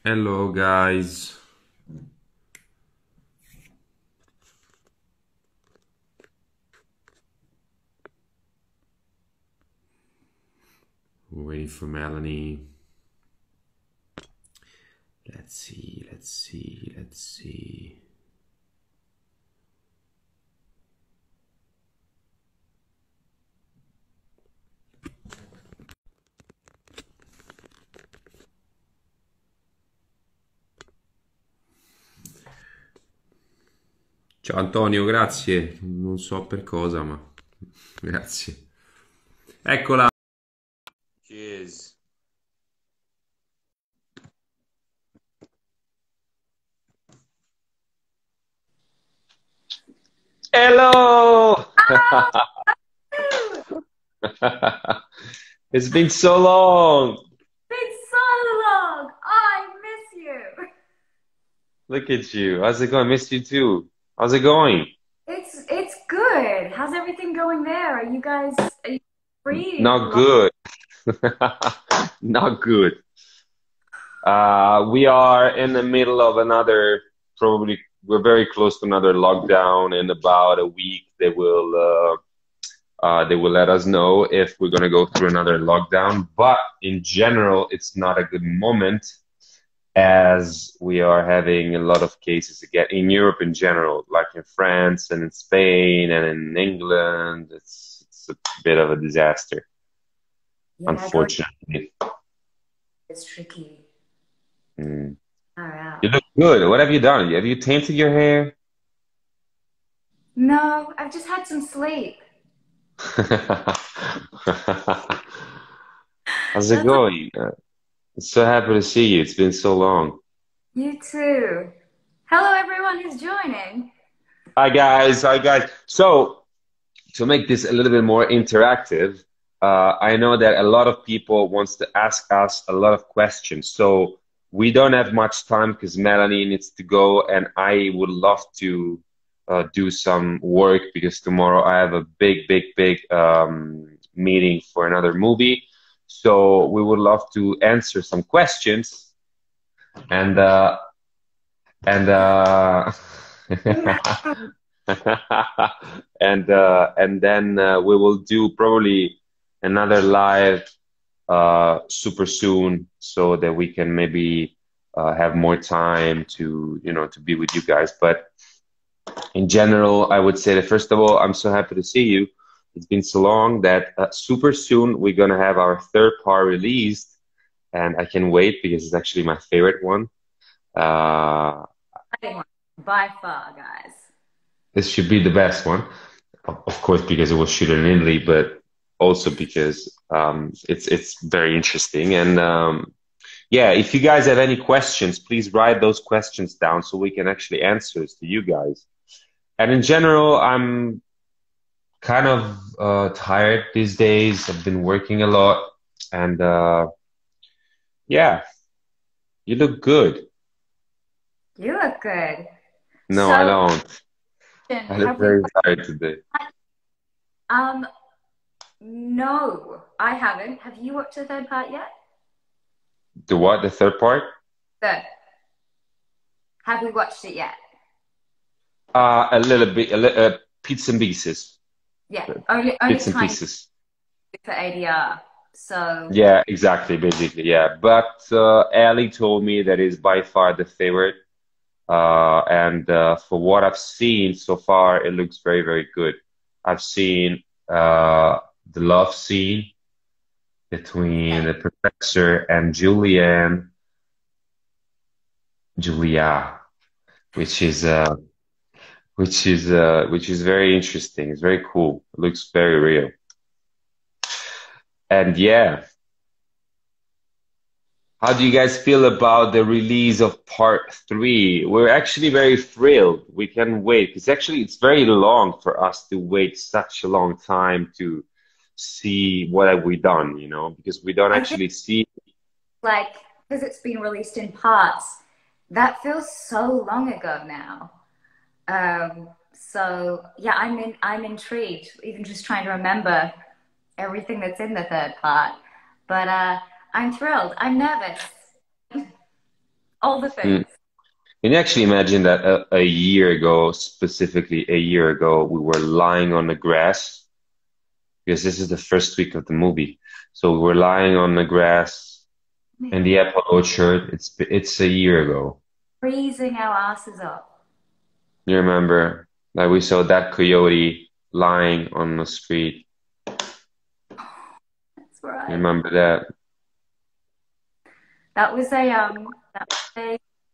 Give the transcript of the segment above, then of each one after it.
Hello guys, we're waiting for Melanie. Let's see. Ciao Antonio, grazie. Non so per cosa, ma grazie. Eccola. Cheers. Hello! It's been so long. It's so long. I miss you. Look at you. How's it going? Miss you too. How's it going? It's good. How's everything going there? Are you free? Not good. Not good. We are in the middle of another, probably, we're very close to another lockdown. In about a week, they will let us know if we're going to go through another lockdown. But in general, it's not a good moment as we are having a lot of cases again in Europe in general, like in France and in Spain and in England. It's a bit of a disaster, Yeah, going unfortunately. is tricky. Mm. Far out. You look good. What have you done? Have you tainted your hair? No, I've just had some sleep. How's it That's a, going? So happy to see you. It's been so long. you too. Hello, everyone who's joining. Hi guys. Hi guys. So to make this a little bit more interactive, I know that a lot of people wants to ask us a lot of questions. So we don't have much time because Melanie needs to go, and I would love to do some work because tomorrow I have a big meeting for another movie. So we would love to answer some questions and and and then we will do probably another live super soon so that we can maybe have more time to to be with you guys. But in general, I would say that first of all, I'm so happy to see you. It's been so long that super soon we're gonna have our third part released, and I can wait because it's actually my favorite one. Uh, Exciting one, by far, guys. this should be the best one, of course, because it was shot in Italy, but also because it's very interesting. And yeah, if you guys have any questions, please write those questions down so we can actually answer to you guys. And in general, I'm kind of tired these days. I've been working a lot, and yeah, you look good. You look good. No, I So, don't. I look have we? very tired today. Um, no, I haven't. Have you watched the third part yet? The what? The third part? Good. Have we watched it yet? A little bit, bits and pieces, Yeah, only bits and tiny pieces. for ADR. So Yeah, exactly, basically, yeah. But Ali told me that is by far the favorite. And for what I've seen so far, it looks very, very good. I've seen the love scene between the professor and Julia, which is which is very interesting. It's very cool. It looks very real. And yeah, how do you guys feel about the release of part three? We're actually very thrilled. We can wait. It's very long for us to wait such a long time to see what have we done, because we don't I think actually see. like because it's been released in parts, that feels so long ago now. So yeah, I'm intrigued, even just trying to remember everything that's in the third part. But I'm thrilled. I'm nervous. all the Mm. things. Can you actually imagine that a year ago, specifically a year ago, we were lying on the grass because this is the first week of the movie. So we were lying on the grass in the apple orchard. It's a year ago. Freezing our asses off. You remember that we saw that coyote lying on the street. That's You right. remember that? That was a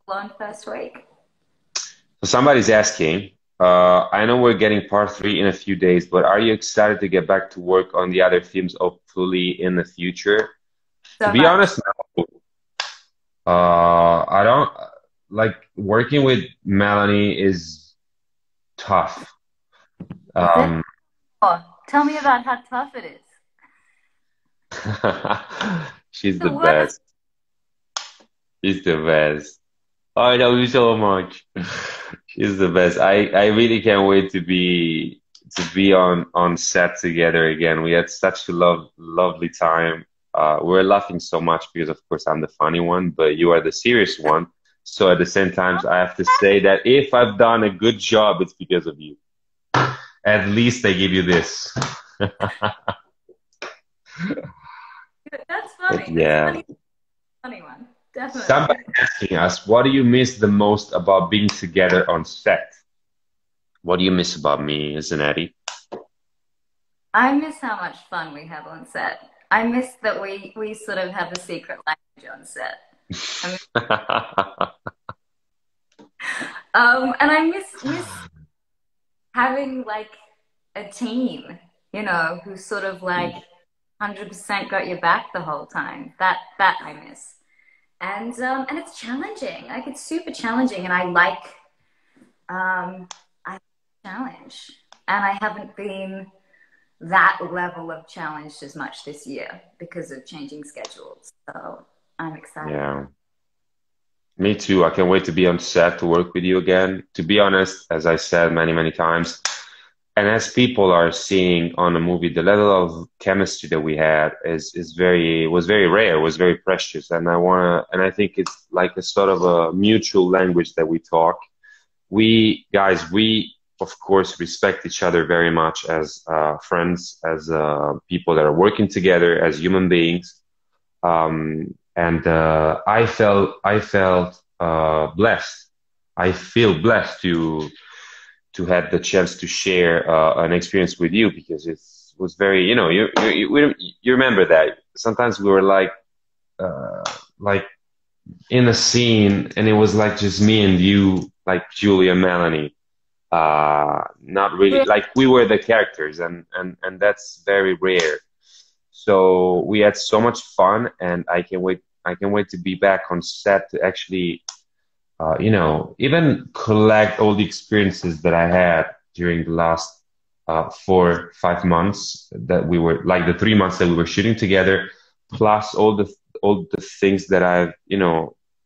long first week. So somebody's asking, I know we're getting part three in a few days, but are you excited to get back to work on the other themes, hopefully in the future? To So be much. honest, no. I don't like working with Melanie is tough. Is it? Um, Oh, tell me about how tough it is. she's The the worst. best. She's the best. I love you so much. She's the best. I really can't wait to be on set together again. We had such a lovely time. We're laughing so much because of course I'm the funny one, but you are the serious one. So at the same time, I have to say that if I've done a good job, it's because of you. At least I give you this. That's But funny. That's yeah. funny one. Definitely. Somebody asking us, what do you miss the most about being together on set? What do you miss about me, Zanetti? I miss how much fun we have on set. I miss that we sort of have a secret language on set. I mean, and I miss having like a team, you know, who sort of like 100% got your back the whole time. That I miss. And it's challenging. Like it's super challenging, and I like challenge, and I haven't been that level of challenged as much this year because of changing schedules. So I'm excited. Yeah, me too. I can't wait to be on set to work with you again. To be honest, as I said many times, and as people are seeing on the movie, the level of chemistry that we had was very rare, was very precious, and I think it's like a sort of a mutual language that we talk. We guys, we of course respect each other very much as friends, as people that are working together, as human beings. And I felt blessed. I feel blessed to have the chance to share an experience with you because it was very, you remember that sometimes we were uh, like in a scene and it was like just me and you, like Giulio and Melanie. Not really Yeah, like we were the characters, and that's very rare. So we had so much fun, and I can wait. I can wait to be back on set to actually, even collect all the experiences that I had during the last 4 5 months that we were like the 3 months that we were shooting together, plus all the things that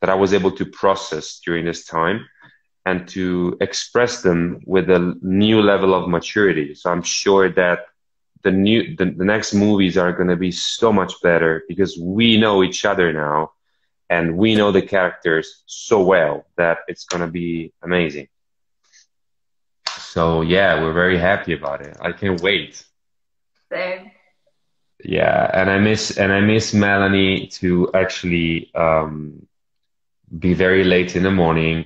that I was able to process during this time and to express them with a new level of maturity. So I'm sure that the next movies are going to be so much better because we know each other now and we know the characters so well that it's going to be amazing. So yeah, we're very happy about it. I can't wait. so Yeah, and I miss Melanie to actually be very late in the morning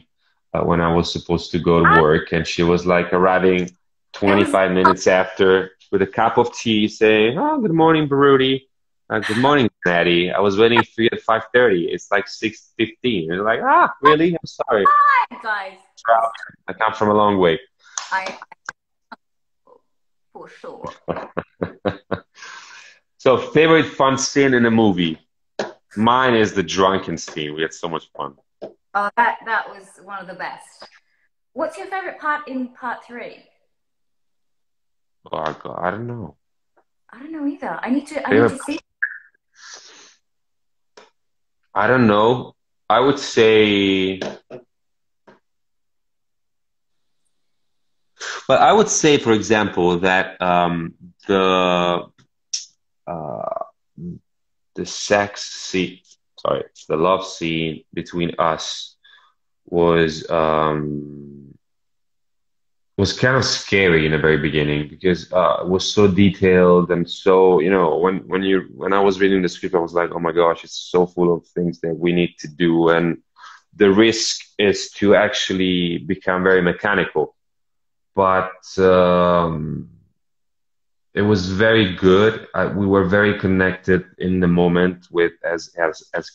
when I was supposed to go to I, work, and she was like arriving it was 25 minutes after with a cup of tea, saying, "Oh, good morning, Berruti. Good morning, Maddie. I was waiting for you at 5:30. It's like 6:15." And like, really? I'm sorry. fine, guys. I come from a long way. I for sure. So, favorite fun scene in a movie? Mine is the drunken scene. We had so much fun. Oh, that was one of the best. What's your favorite part in part three? Oh, God, I don't know. I don't know either. I need to Favorite, see. I don't know. I would say, but I would say, for example, that uh, the sex scene, sorry, the love scene between us was was kind of scary in the very beginning because it was so detailed and so, you know, when I was reading the script, I was like, oh my gosh, it's so full of things that we need to do, and the risk is to actually become very mechanical. But it was very good. We were very connected in the moment with as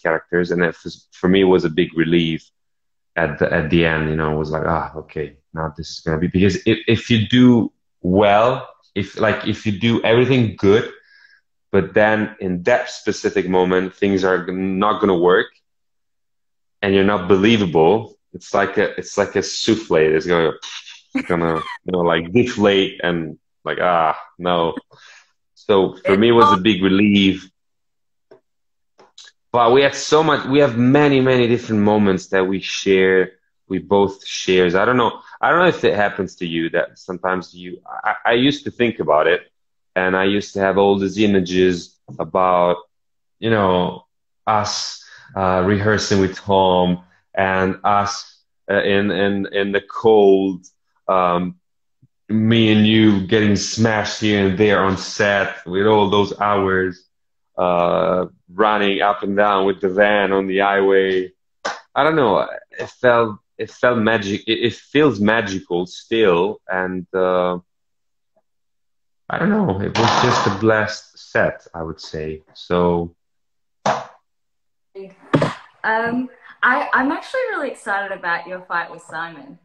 characters, and for me, it was a big relief at the end. You know, it was like, ah, okay, now this is gonna be, because if you do well, if you do everything good, but then in that specific moment things are not gonna work and you're not believable, it's like a souffle that's gonna you know, like deflate and like, ah, no. So for me, it was a big relief. But we had so much, we have many, many different moments that we both shares. I don't know if it happens to you that sometimes I used to think about it, and I used to have all these images about, you know, us rehearsing with Tom, and us in the cold, um, me and you getting smashed here and there on set with all those hours, running up and down with the van on the highway. I don't know. It felt magic. It feels magical still, and I don't know. It was just a blessed set, I would say. So, I'm actually really excited about your fight with Simon.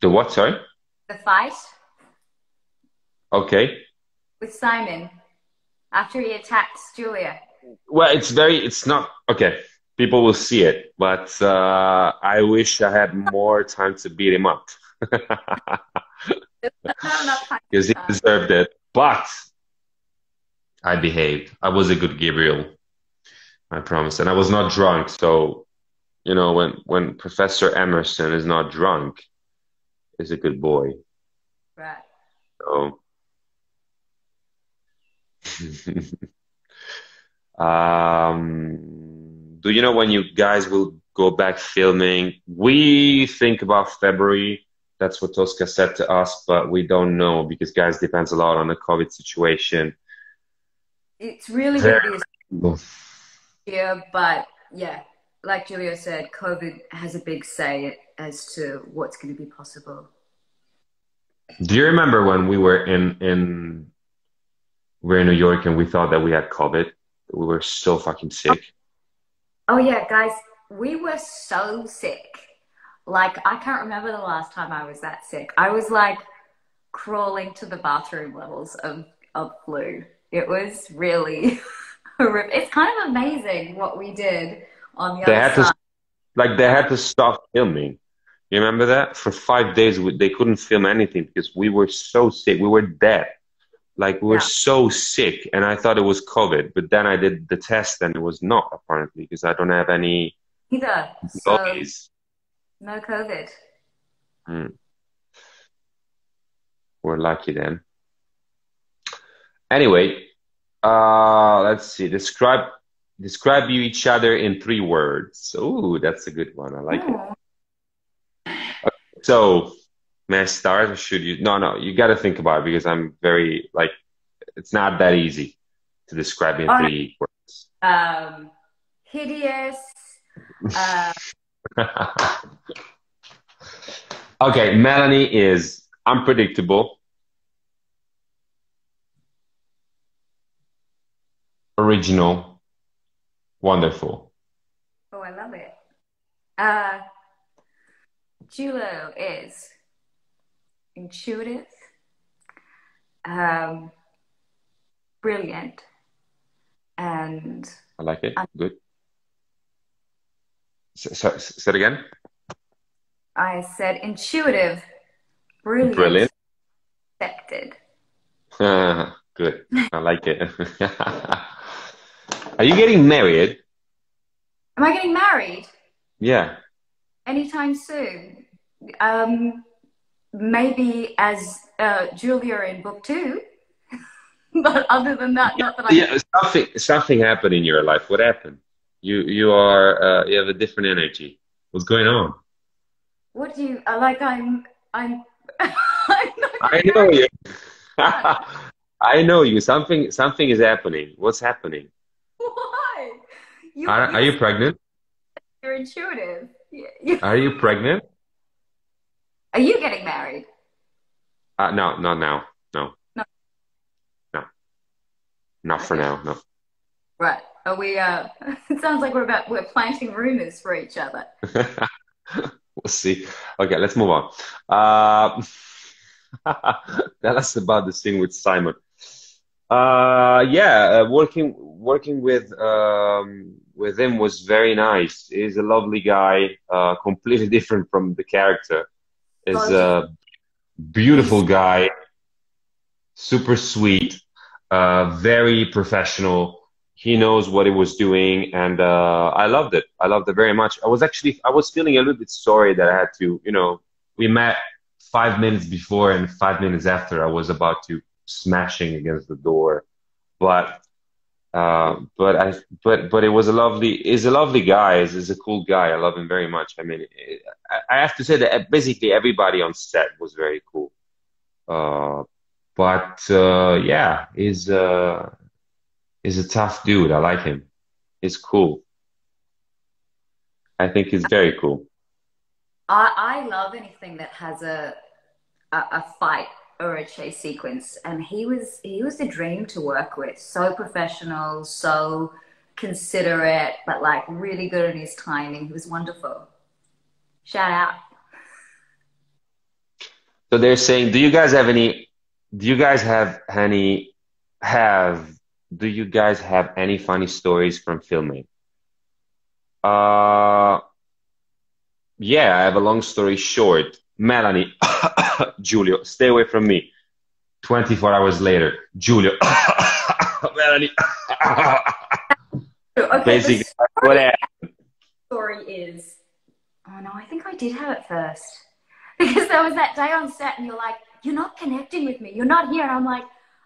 the what? Sorry. The fight Okay. with Simon after he attacks Giulia. Well, it's not okay. People will see it, but I wish I had more time to beat him up There's not enough time because for he that. deserved it. But I behaved. I was a good Gabriel, I promise, and I was not drunk. So, you know, when Professor Emerson is not drunk, is a good boy. Right. So, do you know when you guys will go back filming? We think about February. That's what Tosca said to us, but we don't know because, guys, depends a lot on the COVID situation. It's really going to be a year, but yeah, like Giulio said, COVID has a big say as to what's going to be possible. Do you remember when we were we're in New York and we thought that we had COVID? We were so fucking sick. Oh yeah, guys, we were so sick. Like, I can't remember the last time I was that sick. I was like crawling to the bathroom levels of flu. It was really horrific. It's kind of amazing what we did on the They other had to side. they had to stop filming. You remember that? For 5 days, they couldn't film anything because we were so sick. We were dead. Like, we were Yeah, so sick, and I thought it was COVID. But then I did the test, and it was not, apparently, because I don't have any either. So noise. no COVID. Mm, we're lucky then. Anyway, let's see. Describe you each other in 3 words. Oh, that's a good one. I like it. Oh, So, may I start, or should you? No, no, you got to think about it because I'm very, like, it's not that easy to describe in all 3 words. right. Hideous. Uh, Okay, Melanie is unpredictable, original, wonderful. oh, I love it. Uh, Giulio is intuitive, um, brilliant, and I like it. Good. Say it again. I said intuitive, brilliant, Brilliant. affected. Good. I like it. Are you getting married? Am I getting married Yeah. anytime soon? Maybe as Julia in book 2, but other than that, not that I. Yeah, something happened in your life. What happened? You have a different energy. What's going on? What do you like? I'm I'm not I getting know married. you. I know you. Something is happening. What's happening? Why? Are you pregnant? You're intuitive. Are you pregnant? Are you getting married? No, not now. No, No. no, not for Okay. now. No. Right. Are we? It sounds like we're planting rumors for each other. We'll see. Okay, let's move on. Uh, Tell us about this thing with Simon. Yeah, working with him was very nice. He's a lovely guy, completely different from the character. Is So different. a He's beautiful guy, super sweet, very professional. He knows what he was doing, and I loved it. I loved it very much. I was feeling a little bit sorry that I had to, we met 5 minutes before and 5 minutes after I was about to smashing against the door. But but it was a lovely. He's a lovely guy. He's a cool guy. I love him very much. I mean, I have to say that basically everybody on set was very cool. Uh, but yeah, he's a tough dude. I like him. He's cool. I think he's very cool. I love anything that has a fight or a chase sequence, and he was a dream to work with. So professional, so considerate, but like really good at his timing. He was wonderful. Shout out. So they're saying, do you guys have any? Do you guys have any? Have Do you guys have any funny stories from filming? Uh, yeah, I have a long story short. Melanie, Giulio, stay away from me. 24 hours later, Giulio, Melanie. Okay, the Basically, what happened? story is, oh no, I think I did have it first. Because there was that day on set and you're like, you're not connecting with me. You're not here. And I'm like,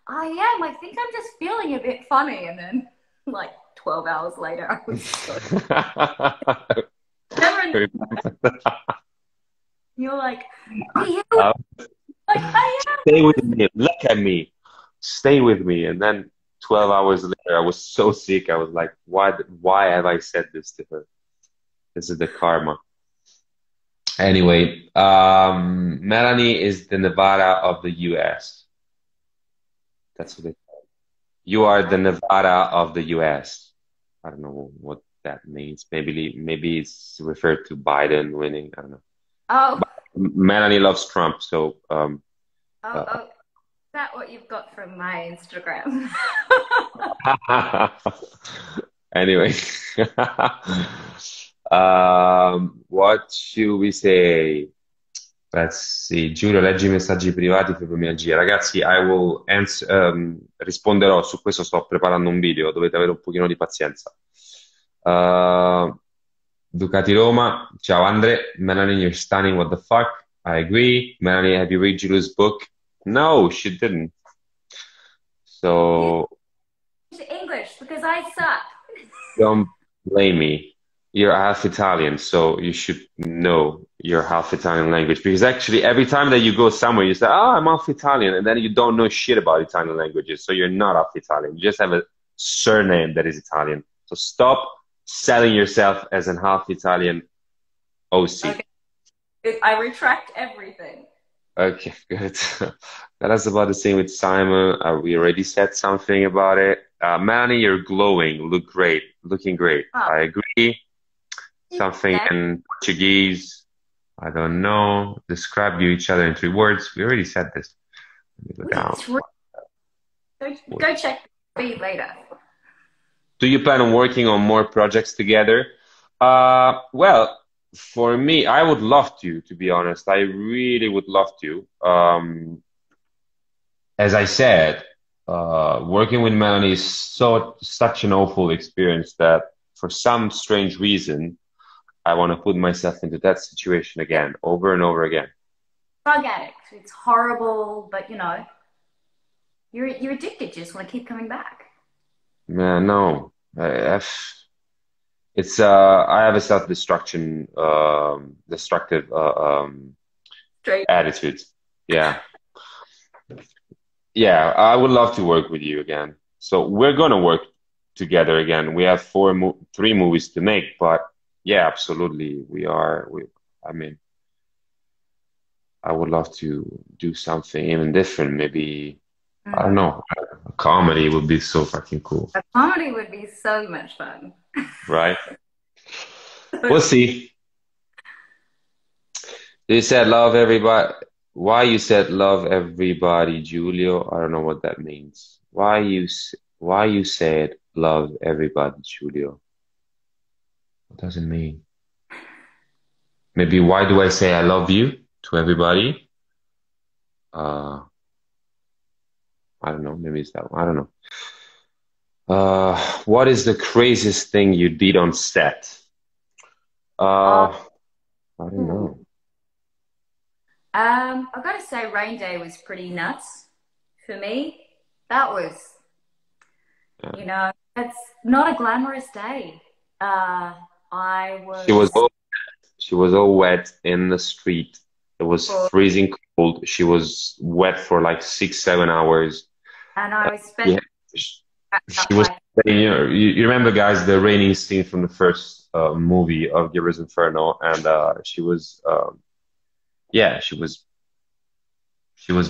I am. I think I'm just feeling a bit funny. And then like 12 hours later, I was so never in you're like, are you Uh, like I Stay with me. Look at me. Stay with me. And then 12 hours later, I was so sick. I was like, why have I said this to her? This is the karma. Anyway, Melanie is the Nevada of the US. That's what it, you are the am? Nevada of the US. I don't know what that means. Maybe it's referred to Biden winning. I don't know. Oh, But Melanie loves Trump, so oh, is that what you've got from my Instagram? anyway. What should we say? Let's see. Giulio, leggi i messaggi privati, fibromialgia. Ragazzi, risponderò su questo, sto preparando un video, dovete avere un pochino di pazienza. Uh, Ducati Roma, ciao Andre. Melanie, you're stunning, what the fuck? I agree. Melanie, have you read Giulio's book? No, she didn't. You So speak English because I suck. don't blame me. You're half Italian, so you should know your half Italian language. Because actually, every time that you go somewhere, you say, "Oh, I'm half Italian," and then you don't know shit about Italian languages. So you're not half Italian. You just have a surname that is Italian. So stop selling yourself as an half Italian OC. Okay, I retract everything. Okay, good. That's about the same with Simon. We already said something about it. Melanie, you're glowing. Looking great. Oh, I agree. Something that, in Portuguese. I don't know. Describe you each other in 3 words. We already said this. Let me go down. it's go check the feed later. Do you plan on working on more projects together? Well, for me, I would love to be honest. I really would love to. As I said, working with Melanie is such an awful experience that for some strange reason, I want to put myself into that situation again, over and over again. Drug addict. It's horrible, but you're addicted. You just want to keep coming back. Man, no, It's I have a destructive Straight. attitude. Yeah. Yeah, I would love to work with you again. So we're gonna work together again. We have three movies to make, but yeah, absolutely. I mean, I would love to do something even different. Maybe, I don't Mm. know, a comedy would be so fucking cool, A comedy would be so much fun. right? We'll see. You said love everybody. Why you said love everybody, Giulio? I don't know what that means. Why you said love everybody, Giulio? What does it mean? Maybe why do I say I love you to everybody? Uh, I don't know. Maybe it's that one. I don't know. What is the craziest thing you did on set? Uh, I don't know. I gotta say, Rain Day was pretty nuts for me. That was, Yeah. you know, it's not a glamorous day. Uh, I She was was, all, she was all wet in the street. It was for, freezing cold. She was wet for like 6, 7 hours. and I was Yeah, spent she up was. like, You remember, guys, the raining scene from the first movie of Gabrieel's Inferno, and she was, yeah, she was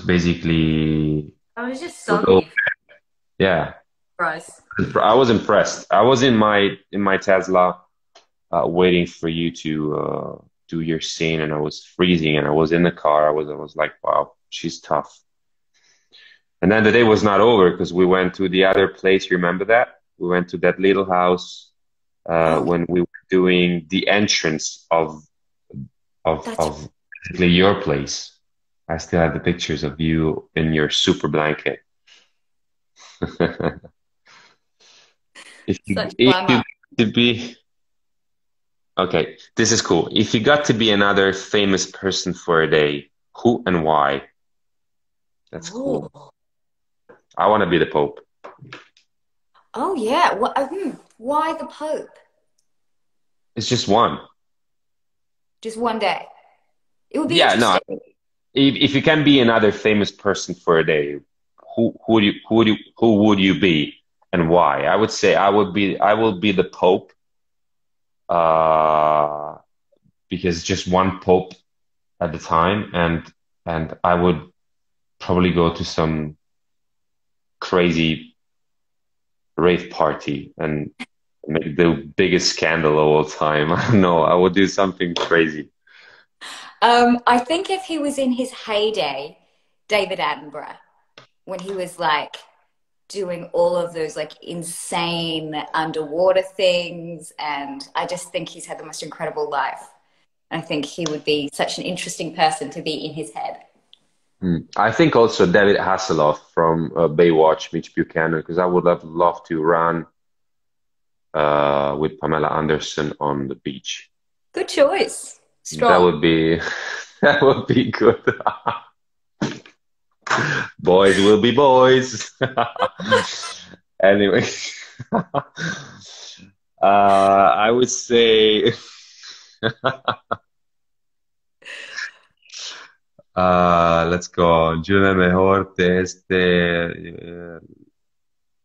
basically, I was just was all, soggy, yeah. gross. I was impressed. I was in my Tesla, waiting for you to do your scene, and I was freezing, and I was in the car. I was like, wow, she's tough. And then the day was not over because we went to the other place. You remember that? We went to that little house Oh, when we were doing the entrance that's of basically your place. I still have the pictures of you in your super blanket. such If you glamour. to be okay, this is cool. If you got to be another famous person for a day, who and why? That's cool. Oh, I want to be the Pope. oh yeah. Why the Pope? It's just one. Just one day. It would be Yeah, no. interesting. If you can be another famous person for a day, who would you be and why? I would say I will be the Pope, uh, because just one Pope at the time, and I would probably go to some crazy rave party and make the biggest scandal of all time. I don't know. I would do something crazy. I think if he was in his heyday, David Attenborough, when he was like doing all of those like insane underwater things, and I just think he's had the most incredible life. I think he would be such an interesting person to be in his head. I think also David Hasselhoff from Baywatch, Mitch Buchanan, because I would have loved to run with Pamela Anderson on the beach. Good choice. That Strong. would be that would be good. Boys will be boys. Anyway, I would say, let's go. Giulio mejor de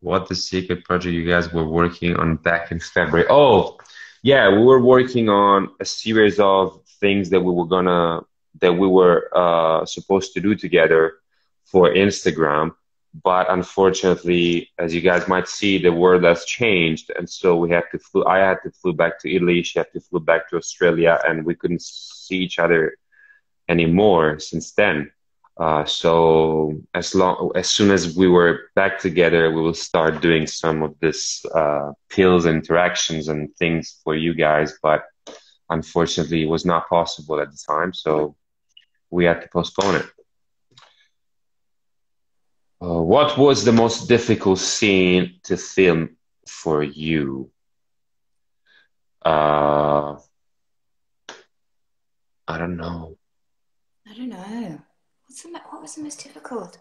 what the secret project you guys were working on back in February? Oh, yeah, we were working on a series of things that we were supposed to do together for Instagram. But unfortunately, as you guys might see, the world has changed, and so I had to flew back to Italy. She had to flew back to Australia, and we couldn't see each other anymore since then. So as soon as we were back together, we will start doing some of this pills interactions and things for you guys. But unfortunately, it was not possible at the time, so we had to postpone it. What was the most difficult scene to film for you? Uh, I don't know. I don't know. What was the most difficult?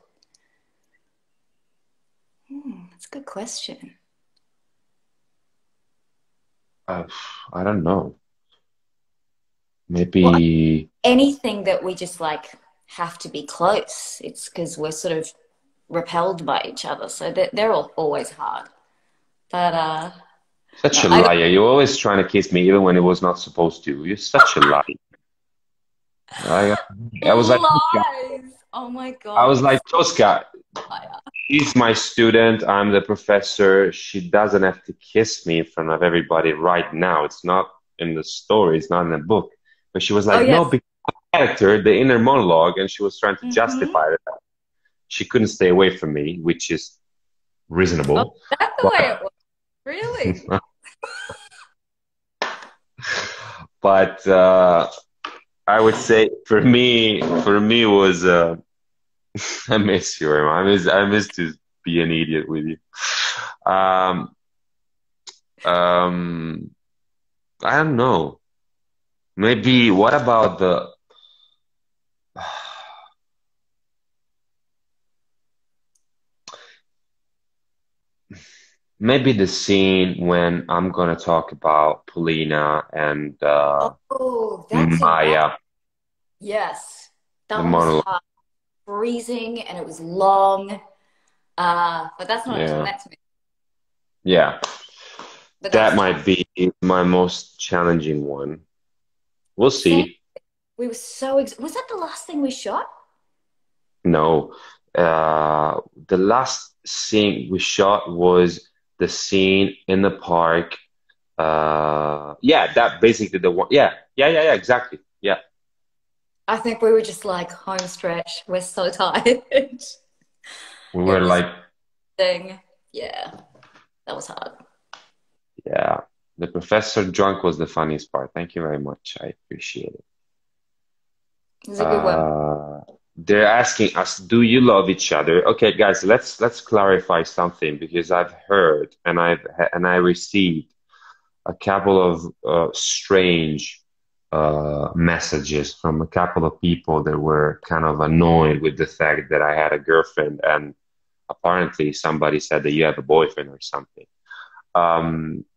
That's a good question. Uh, I don't know. Well, Maybe anything that we just like have to be close, it's because we're sort of repelled by each other. So they're all always hard. But such no, a liar. You're always trying to kiss me even when it was not supposed to. You're such a liar. I, I was like, lies. Oh my I God, was you're like, Tosca, fire. she's my student. I'm the professor. She doesn't have to kiss me in front of everybody right now. It's not in the story. It's not in the book. But she was Oh like, no, yes. because the character, the inner monologue, and she was trying to Mm-hmm. justify it. She couldn't stay away from me, which is Oh, reasonable. that's the way it was. Really? But, but I would say for me was I miss you, Emma. I miss to be an idiot with you. Um, um, I don't know. Maybe what about the maybe the scene when I'm gonna talk about Polina and Oh, that's a that. Maya, Yes, the that one was monologue. hard, freezing, and it was long. But that's not until Yeah, next week. yeah. But that That was tough. might be my most challenging one. We'll Same. see. We were so was that the last thing we shot? No. The last scene we shot was the scene in the park. Yeah, that basically the one. Yeah, yeah, exactly. Yeah. I think we were just like home stretch. We're so tired. We It were was like, thing. Yeah, that was hard. yeah, the professor drunk was the funniest part. Thank you very much. I appreciate it. It was a good one. Uh, they're asking us, do you love each other? Okay, guys, let's clarify something because I've heard and I received a couple of strange messages from a couple of people that were kind of annoyed with the fact that I had a girlfriend, and apparently somebody said that you have a boyfriend or something.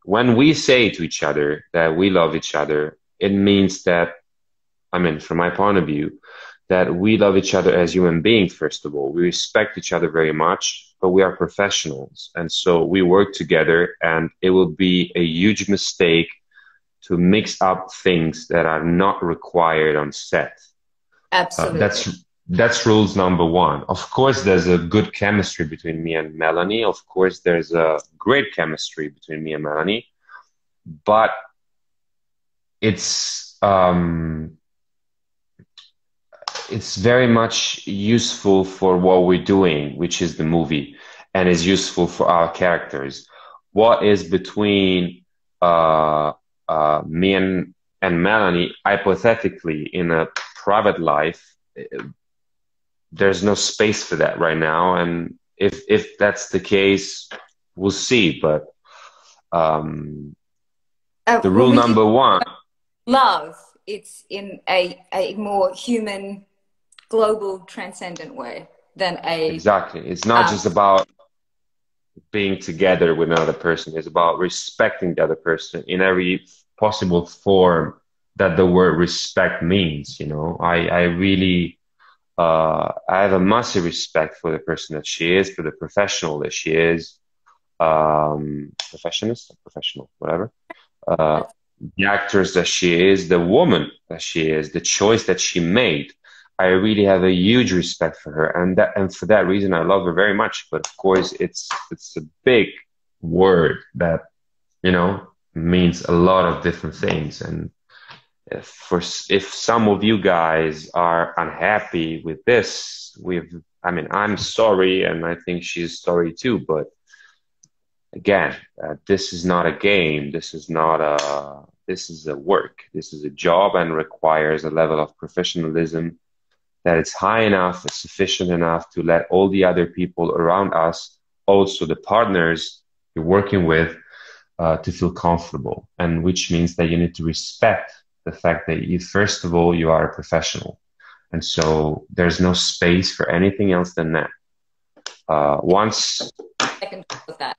When we say to each other that we love each other, it means that, I mean, from my point of view, that we love each other as human beings, first of all. We respect each other very much, but we are professionals. And so we work together, and it will be a huge mistake to mix up things that are not required on set. Absolutely. That's rules number one. Of course, there's a good chemistry between me and Melanie. Of course, there's a great chemistry between me and Melanie, but it's um, it's very much useful for what we're doing, which is the movie, and is useful for our characters. What is between uh, me and Melanie, hypothetically, in a private life, there's no space for that right now. And if that's the case, we'll see. But um, the When rule we use number one, love, it's in a more human, global, transcendent way than a exactly, it's not um, just about being together with another person. It's about respecting the other person in every possible form that the word respect means. You know, I really, I have a massive respect for the person that she is, for the professional that she is, professionist, professional, whatever. Uh, the actress that she is, the woman that she is, the choice that she made. I really have a huge respect for her, and for that reason, I love her very much. But of course, it's a big word that means a lot of different things. And if some of you guys are unhappy with this, I mean, I'm sorry, and I think she's sorry too. But again, this is not a game. This is a work. This is a job and requires a level of professionalism that it's high enough, it's sufficient enough to let all the other people around us, also the partners you're working with, to feel comfortable. And which means that you need to respect the fact that first of all, you are a professional. And so there's no space for anything else than that. Once second with that.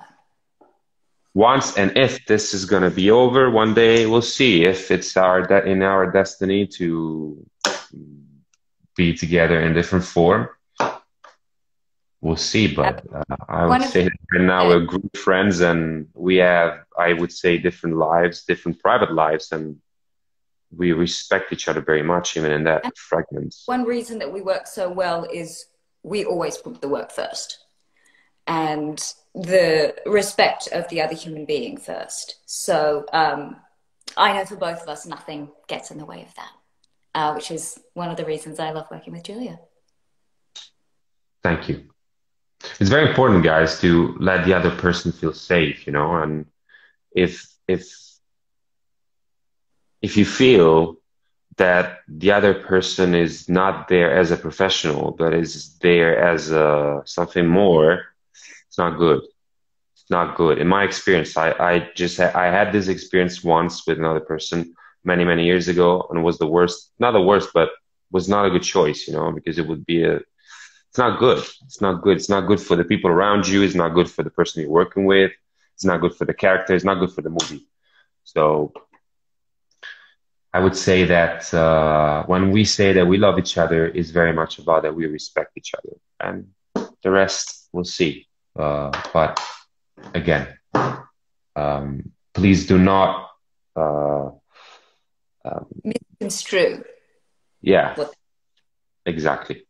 once and if this is going to be over one day, we'll see if it's in our destiny to be together in different form. We'll see, but I would say that right now we're good friends and we have, I would say, different lives, different private lives, and we respect each other very much, even in that fragments. One reason that we work so well is we always put the work first and the respect of the other human being first. So I know for both of us, nothing gets in the way of that, which is one of the reasons I love working with Giulio. Thank you. It's very important, guys, to let the other person feel safe, you know, and if you feel that the other person is not there as a professional, but is there as something more, it's not good. It's not good. In my experience, I had this experience once with another person many, many years ago, and it was the worst, not the worst, but was not a good choice, you know, because it would be it's not good. It's not good. It's not good for the people around you. It's not good for the person you're working with. It's not good for the character. It's not good for the movie. So I would say that when we say that we love each other, it's very much about that we respect each other. And the rest, we'll see. But again, please do not misconstrue. Yeah, exactly.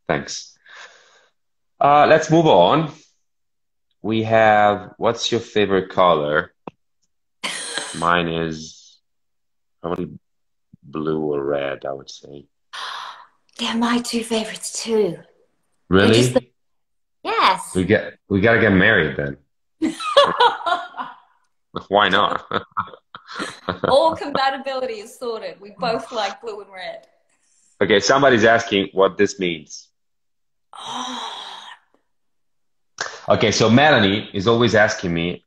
Thanks. Let's move on. We have, what's your favorite color? Mine is probably blue or red, I would say. They're my two favorites too. Really? Yes. We gotta get married then. Why not? All compatibility is sorted. We both like blue and red. Okay, somebody's asking what this means. Okay, so Melanie is always asked me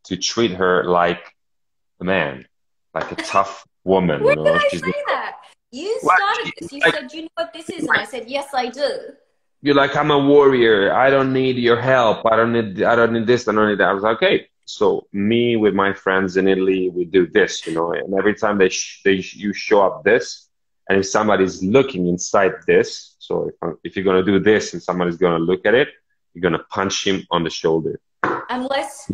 to treat her like a man, like a tough woman. When you know? did I say that? You started this. You said, "You know what this is?" And I said, "Yes, I do." You're like, "I'm a warrior. I don't need your help. I don't need this. I don't need that." I was like, okay. So me with my friends in Italy, we do this, you know. And every time you show up this, and if somebody's looking inside this, so if you're gonna do this and somebody's gonna look at it, you're gonna punch him on the shoulder. Unless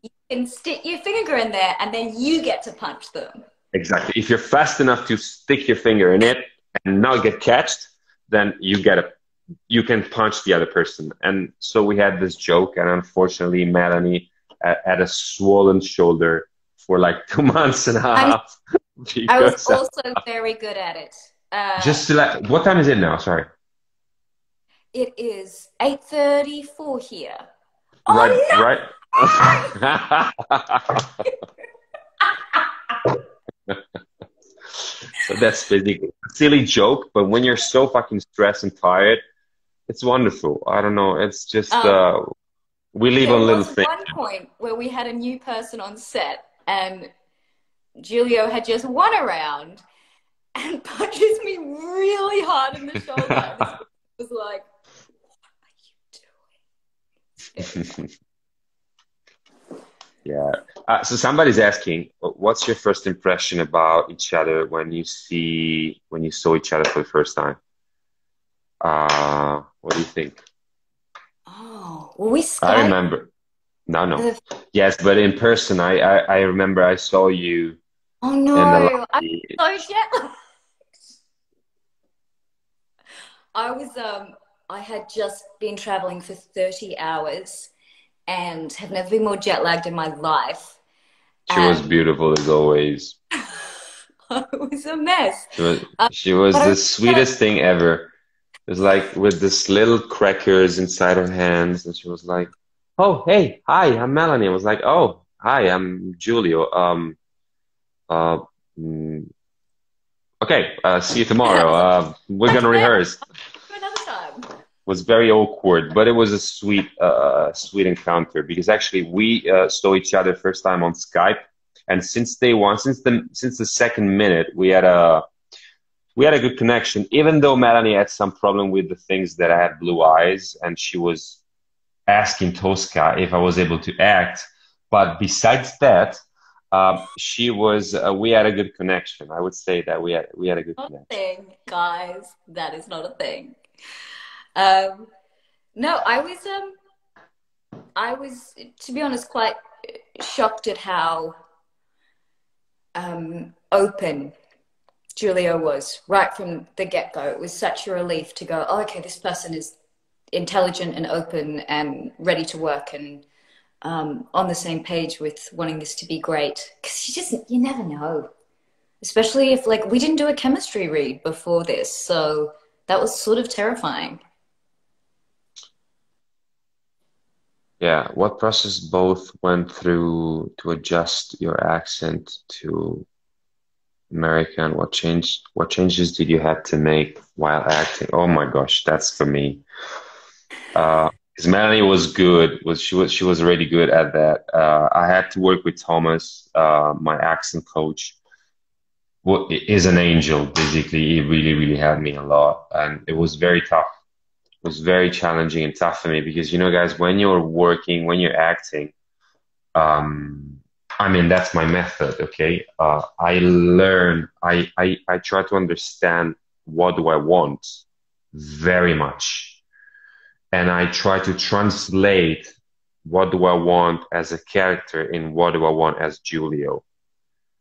you can stick your finger in there and then you get to punch them. Exactly. If you're fast enough to stick your finger in it and not get catched, then you can punch the other person. And so we had this joke, and unfortunately, Melanie had a swollen shoulder for like 2 months and a half. I was also very good at it. Just to what time is it now? Sorry. It is 8:34 here. Right, oh, no! right. So that's basically a silly joke, but when you're so fucking stressed and tired, it's wonderful. I don't know. It's just we live on little things. There was one point where we had a new person on set, and Giulio had just won a round and punches me really hard in the shoulder. It was like, what are you doing? Yeah. So somebody's asking, what's your first impression about each other when you saw each other for the first time? What do you think? Oh, well, we Skyped. I remember. No. Yes, but in person, I remember I saw you. Oh no, I'm so jet lagged. I had just been traveling for 30 hours and have never been more jet lagged in my life. She was beautiful as always. It was a mess. She was the sweetest thing ever. It was like with this little crackers inside her hands, and she was like, "Oh, hey, hi, I'm Melanie." I was like, "Oh, hi, I'm Giulio. Okay, see you tomorrow. We're gonna rehearse." Another time. It was very awkward, but it was a sweet encounter, because actually we saw each other first time on Skype, and since day one, since the second minute, we had a good connection. Even though Melanie had some problem with the things that I had blue eyes, and she was asking Tosca if I was able to act. But besides that, we had a good connection. I would say that we had a good Not a connection. thing, guys. That is not a thing. No, I was, to be honest, quite shocked at how open Giulio was right from the get-go. It was such a relief to go, oh, okay, this person is intelligent and open and ready to work and on the same page with wanting this to be great. Because you never know. Especially if, like, we didn't do a chemistry read before this, so that was sort of terrifying. Yeah, what process both went through to adjust your accent to American? What changes did you have to make while acting? Oh my gosh, that's for me. Because Melanie was good, she was really good at that. I had to work with Thomas, my accent coach. Well, is an angel, basically. He really, really helped me a lot, and it was very tough. It was very challenging and tough for me because, you know, guys, when you're working, when you're acting, I mean, that's my method, okay? I try to understand what do I want very much. And I try to translate what do I want as a character in what do I want as Giulio.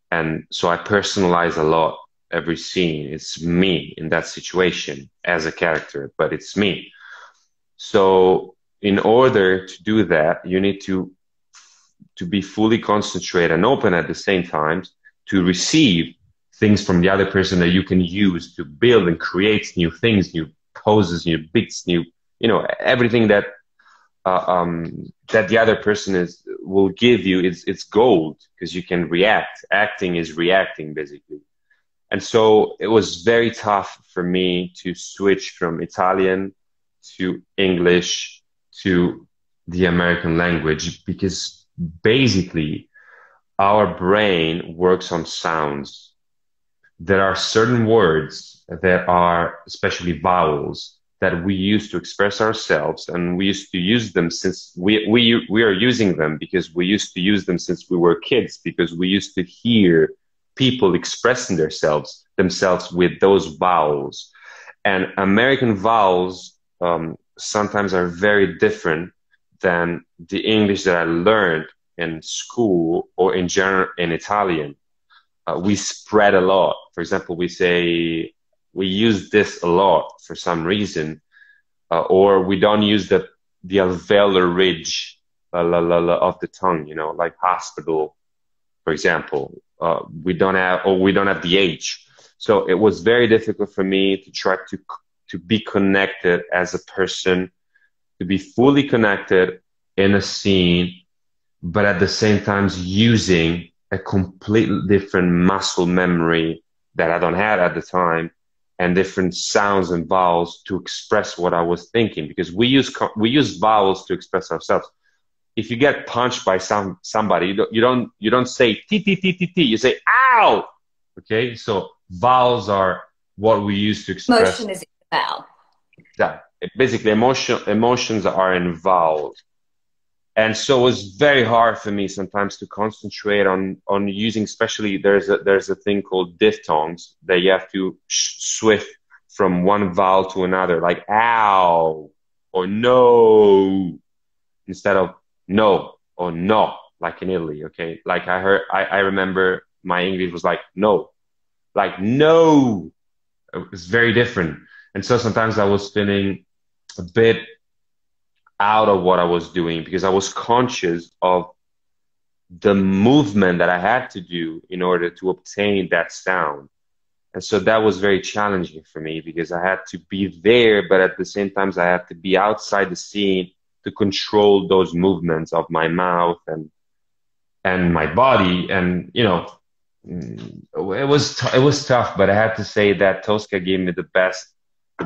And so I personalize a lot every scene. It's me in that situation as a character, but it's me. So in order to do that, you need to be fully concentrated and open at the same time to receive things from the other person that you can use to build and create new things, new poses, new bits, new, you know, everything that that the other person will give you. It's gold because you can react. Acting is reacting, basically. And so it was very tough for me to switch from Italian to English to the American language because basically our brain works on sounds. There are certain words that are, especially vowels, that we use to express ourselves, and we used to use them since we are using them because we used to use them since we were kids, because we used to hear people expressing themselves with those vowels. And American vowels sometimes are very different than the English that I learned in school or in general in Italian. We spread a lot. For example, we use this a lot for some reason, or we don't use the alveolar ridge of the tongue, you know, like hospital, for example. We don't have the H. So it was very difficult for me to try to be connected as a person, to be fully connected in a scene, but at the same time using a completely different muscle memory that I don't have at the time, and different sounds and vowels to express what I was thinking, because we use vowels to express ourselves. If you get punched by somebody, you don't say t t t t t. You say ow. Okay, so vowels are what we use to express. Motion is a vowel. Yeah, basically emotions are in vowels. And so it was very hard for me sometimes to concentrate on using, especially there's a thing called diphthongs that you have to swift from one vowel to another, like ow or no, instead of no or no, like in Italy. Okay, like I remember my English was like no, like no. It was very different, and so sometimes I was feeling a bit out of what I was doing because I was conscious of the movement that I had to do in order to obtain that sound. And so that was very challenging for me because I had to be there, but at the same time, I had to be outside the scene to control those movements of my mouth and my body. And, you know, it was tough, but I had to say that Tosca gave me the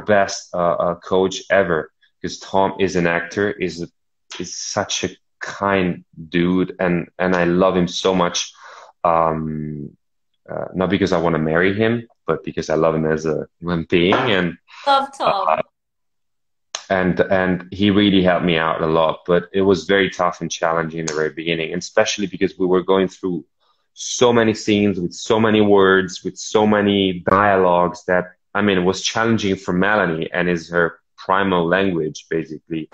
best coach ever. Because Tom is an actor, is such a kind dude, and I love him so much. Not because I want to marry him, but because I love him as a human being. And love Tom. and he really helped me out a lot. But it was very tough and challenging in the very beginning, and especially because we were going through so many scenes with so many words, with so many dialogues that, I mean, it was challenging for Melanie, and is her primal language, basically.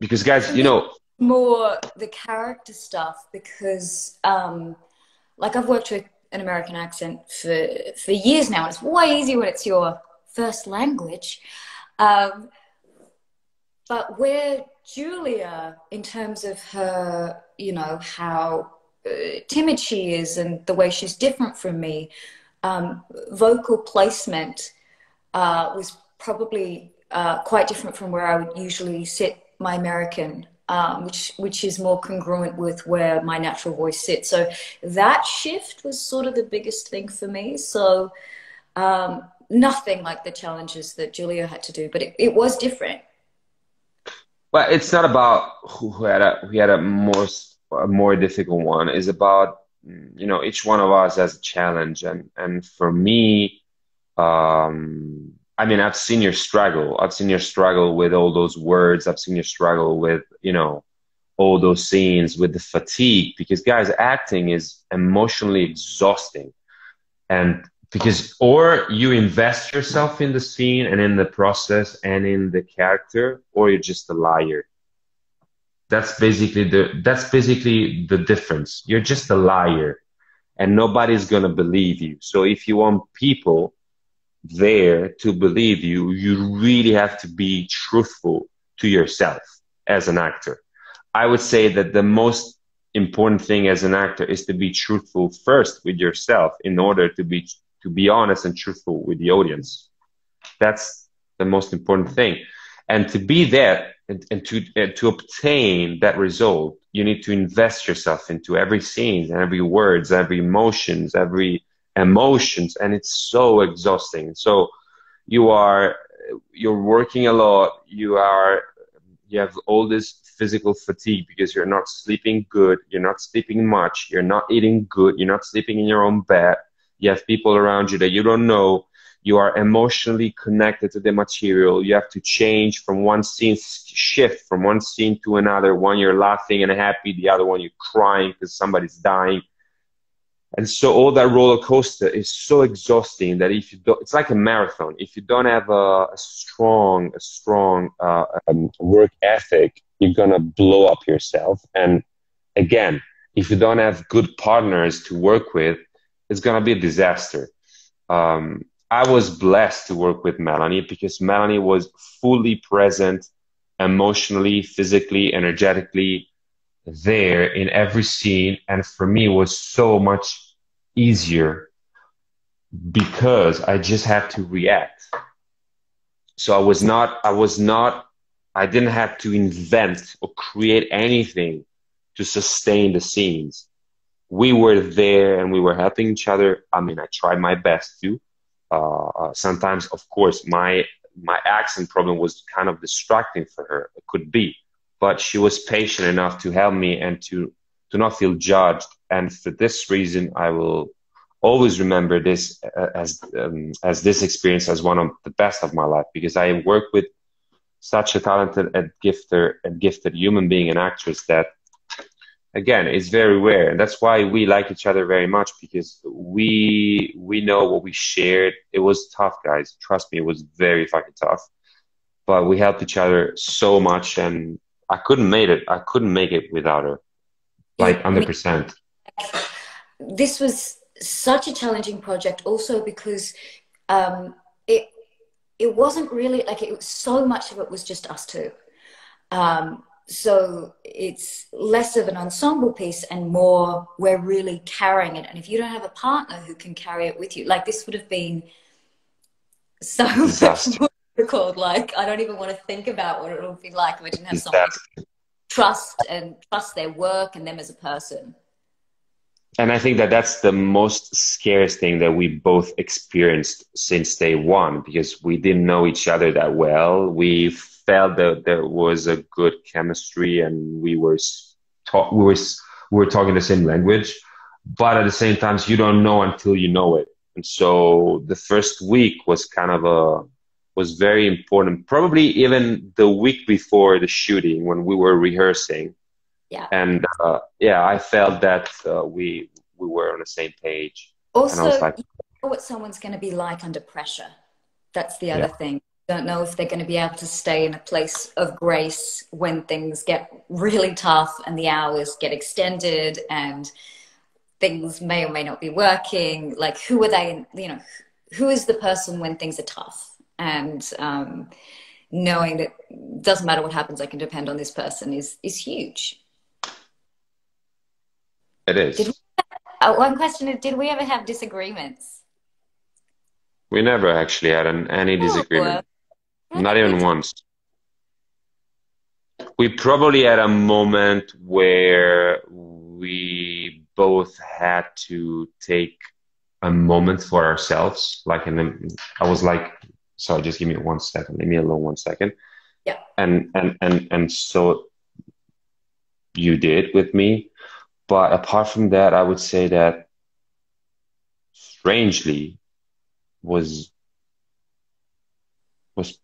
Because guys, you know, more the character stuff, because like I've worked with an American accent for years now, and it's way easier when it's your first language. But where Giulia, in terms of her, you know, how timid she is and the way she's different from me, vocal placement was probably quite different from where I would usually sit my American, which is more congruent with where my natural voice sits. So that shift was sort of the biggest thing for me. So nothing like the challenges that Giulio had to do, but it was different. well, it's not about who had a more difficult one. It's about, you know, each one of us has a challenge, and for me, I mean, I've seen your struggle. I've seen your struggle with all those words. I've seen your struggle with, you know, all those scenes, with the fatigue, because guys, acting is emotionally exhausting. And because, or you invest yourself in the scene and in the process and in the character, or you're just a liar. That's basically the difference. You're just a liar, and nobody's gonna believe you. So if you want people there to believe you, you really have to be truthful to yourself as an actor. I would say that the most important thing as an actor is to be truthful first with yourself in order to be honest and truthful with the audience. That's the most important thing. And to be there and to obtain that result, you need to invest yourself into every scene, every words, every emotions, and it's so exhausting. So you're working a lot. You have all this physical fatigue because you're not sleeping good, you're not sleeping much, you're not eating good, you're not sleeping in your own bed. You have people around you that you don't know. You are emotionally connected to the material. You have to change from one scene, shift from one scene to another. One you're laughing and happy, the other one you're crying because somebody's dying. And so all that roller coaster is so exhausting that if you don't, it's like a marathon. If you don't have a strong work ethic, you're gonna blow up yourself. And again, if you don't have good partners to work with, it's gonna be a disaster. I was blessed to work with Melanie because Melanie was fully present, emotionally, physically, energetically, there in every scene, and for me it was so much easier because I just had to react. So I didn't have to invent or create anything to sustain the scenes. We were there and we were helping each other. I mean, I tried my best to. Sometimes, of course, my accent problem was kind of distracting for her. It could be. But she was patient enough to help me and to not feel judged. And for this reason, I will always remember this as this experience as one of the best of my life, because I worked with such a talented and gifted human being and actress that, again, it's very rare. And that's why we like each other very much, because we know what we shared. It was tough, guys. Trust me, it was very fucking tough. But we helped each other so much, and I couldn't make it without her, like 100%. This was such a challenging project, also because it wasn't really like it was, so much of it was just us two. So it's less of an ensemble piece and more we're really carrying it. And if you don't have a partner who can carry it with you, like this would have been so much more difficult. Like I don't even want to think about what it would be like if I didn't have someone to trust their work and them as a person. And I think that that's the most scariest thing that we both experienced since day one, because we didn't know each other that well. We felt that there was a good chemistry and we were talking the same language, but at the same time, you don't know until you know it. And so the first week was kind of was very important. Probably even the week before the shooting when we were rehearsing. Yeah. And yeah, I felt that we were on the same page. And I was Also, like, you know what someone's going to be like under pressure. That's the yeah, other thing. Don't know if they're going to be able to stay in a place of grace when things get really tough and the hours get extended and things may or may not be working. Like, who are they? You know, who is the person when things are tough? And knowing that doesn't matter what happens, I can depend on this person is huge. it Did we, is. one question is, did we ever have disagreements? We never actually had any Oh, disagreement, I not think we even did. once. We probably had a moment where we both had to take a moment for ourselves. Like, I was like, sorry, just give me 1 second. Leave me alone 1 second. Yeah. And so you did with me. But apart from that, I would say that strangely was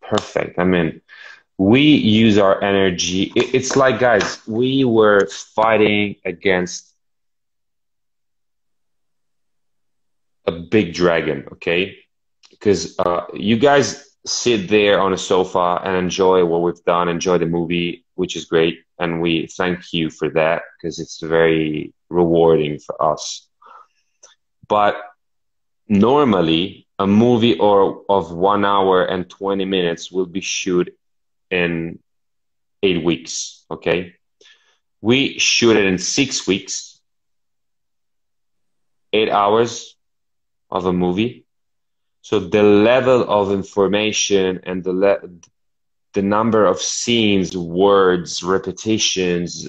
perfect. I mean, we use our energy. It's like, guys, we were fighting against a big dragon, okay? Because you guys sit there on a sofa and enjoy what we've done, enjoy the movie, which is great, and we thank you for that because it's very rewarding for us. But normally, a movie or of 1 hour and 20 minutes will be shoot in 8 weeks, okay? We shoot it in 6 weeks, 8 hours of a movie. So the level of information and the number of scenes, words, repetitions,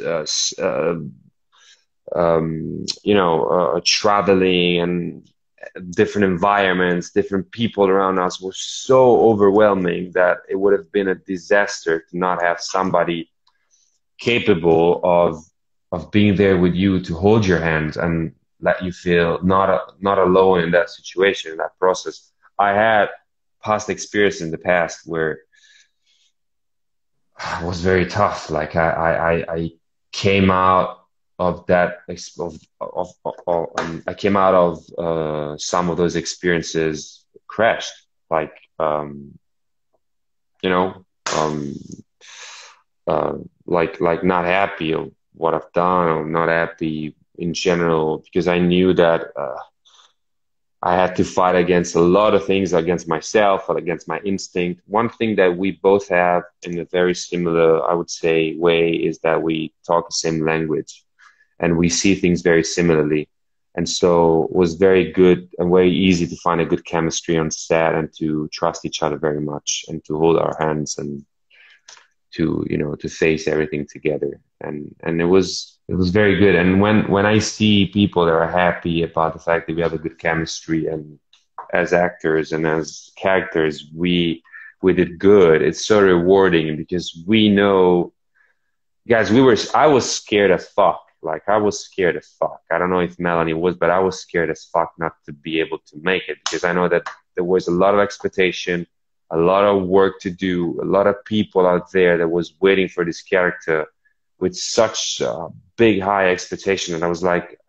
traveling and different environments, different people around us was so overwhelming that it would have been a disaster to not have somebody capable of being there with you to hold your hand and let you feel not alone in that situation, in that process. I had past experience in the past where it was very tough. Like I came out of that I came out of some of those experiences crashed, like you know um, like not happy of what I've done or not happy in general because I knew that I had to fight against a lot of things, against myself, or against my instinct. One thing that we both have in a very similar, I would say, way is that we talk the same language and we see things very similarly. And so it was very good and very easy to find a good chemistry on set and to trust each other very much and to hold our hands and to face everything together. And it was very good. And when I see people that are happy about the fact that we have a good chemistry and as actors and as characters we did good, it's so rewarding because we know, guys, I was scared as fuck. Like I was scared as fuck. I don't know if Melanie was, but I was scared as fuck not to be able to make it because I know that there was a lot of expectation, a lot of work to do, a lot of people out there that was waiting for this character with such big, high expectation. And I was like,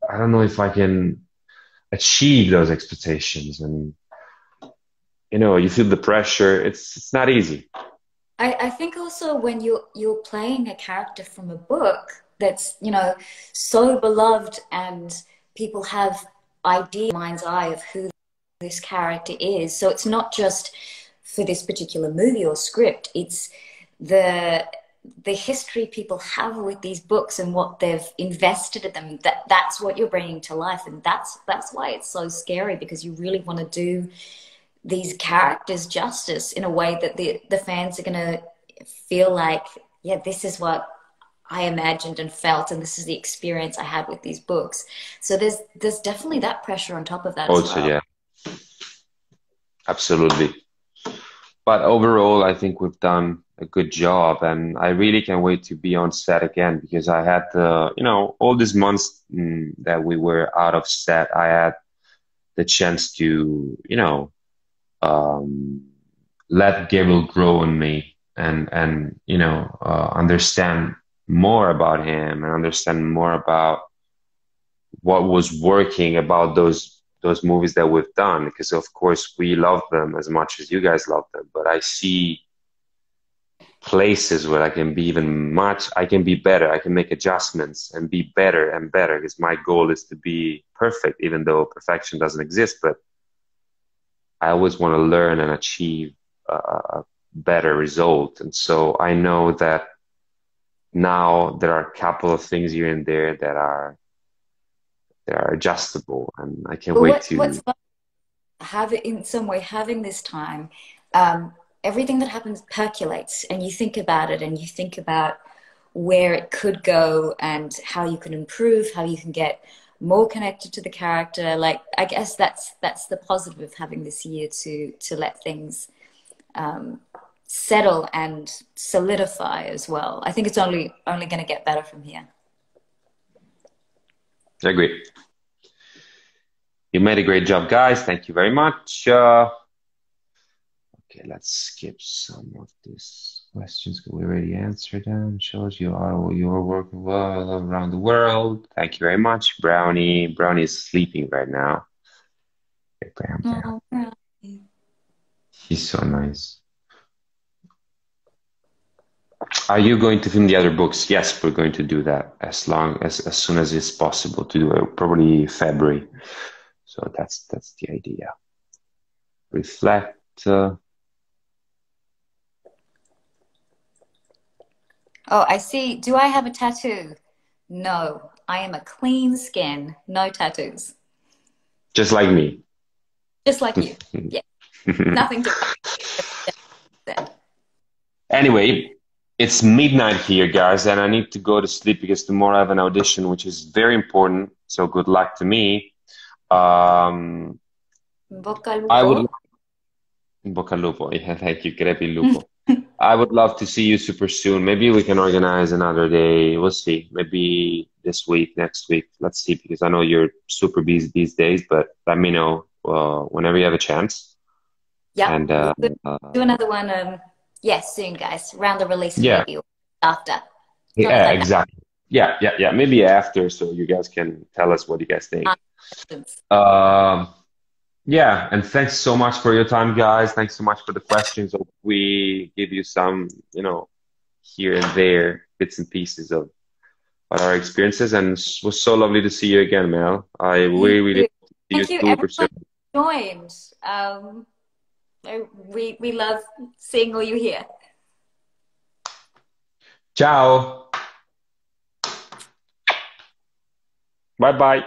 I don't know if I can achieve those expectations. And, you feel the pressure. It's not easy. I think also when you're playing a character from a book that's, so beloved and people have idea mind's eye of who this character is. So it's not just for this particular movie or script, it's the history people have with these books and what they've invested in them. That's what you're bringing to life, and that's why it's so scary, because you really want to do these characters justice in a way that the fans are going to feel like, yeah, this is what I imagined and felt, and this is the experience I had with these books. So there's definitely that pressure on top of that as Also, well. yeah, absolutely. But overall, I think we've done a good job, and I really can't wait to be on set again because I had all these months that we were out of set, I had the chance to, um, let Gabriel grow in me and you know understand more about him and understand more about what was working about those movies that we've done, because of course we love them as much as you guys love them, but I see places where I can be better, I can make adjustments and be better and better, because my goal is to be perfect, even though perfection doesn't exist, but I always want to learn and achieve a better result. And so I know that now there are a couple of things here and there that are adjustable, and I can't But wait to. what's have it in some way having this time, everything that happens percolates, and you think about it, and you think about where it could go and how you can improve, how you can get more connected to the character. Like, I guess that's the positive of having this year to let things settle and solidify as well. I think it's only going to get better from here. I agree. You made a great job, guys. Thank you very much. Okay, let's skip some of these questions because we already answered them. Shows you are your work well around the world. Thank you very much, Brownie. Brownie is sleeping right now. Oh, He's so nice. Are you going to film the other books? Yes, we're going to do that as soon as it's possible to do it, probably February. So that's the idea. Reflect. oh, I see. Do I have a tattoo? No, I am a clean skin, no tattoos. Just like me. Just like you. Yeah. Nothing to. Anyway, it's midnight here, guys, and I need to go to sleep because tomorrow I have an audition, which is very important. So good luck to me. Bocca al I would. lupo. In bocca al lupo. Yeah, thank you. Crepi il lupo. I would love to see you super soon. Maybe we can organize another day. We'll see. Maybe this week, next week. Let's see, because I know you're super busy these days, but let me know whenever you have a chance. Yeah. And Do another one. Yes, soon, guys. Around the release, yeah, maybe, or after. Not yeah, that exactly. Yeah. Maybe after, so you guys can tell us what you guys think. bad. Yeah, and thanks so much for your time, guys. Thanks so much for the questions. Hope we give you some, here and there bits and pieces of what our experiences. And it was so lovely to see you again, Mel. I really hope to see you Thank you, super soon. everyone who joined. We love seeing all you here. Ciao. Bye bye.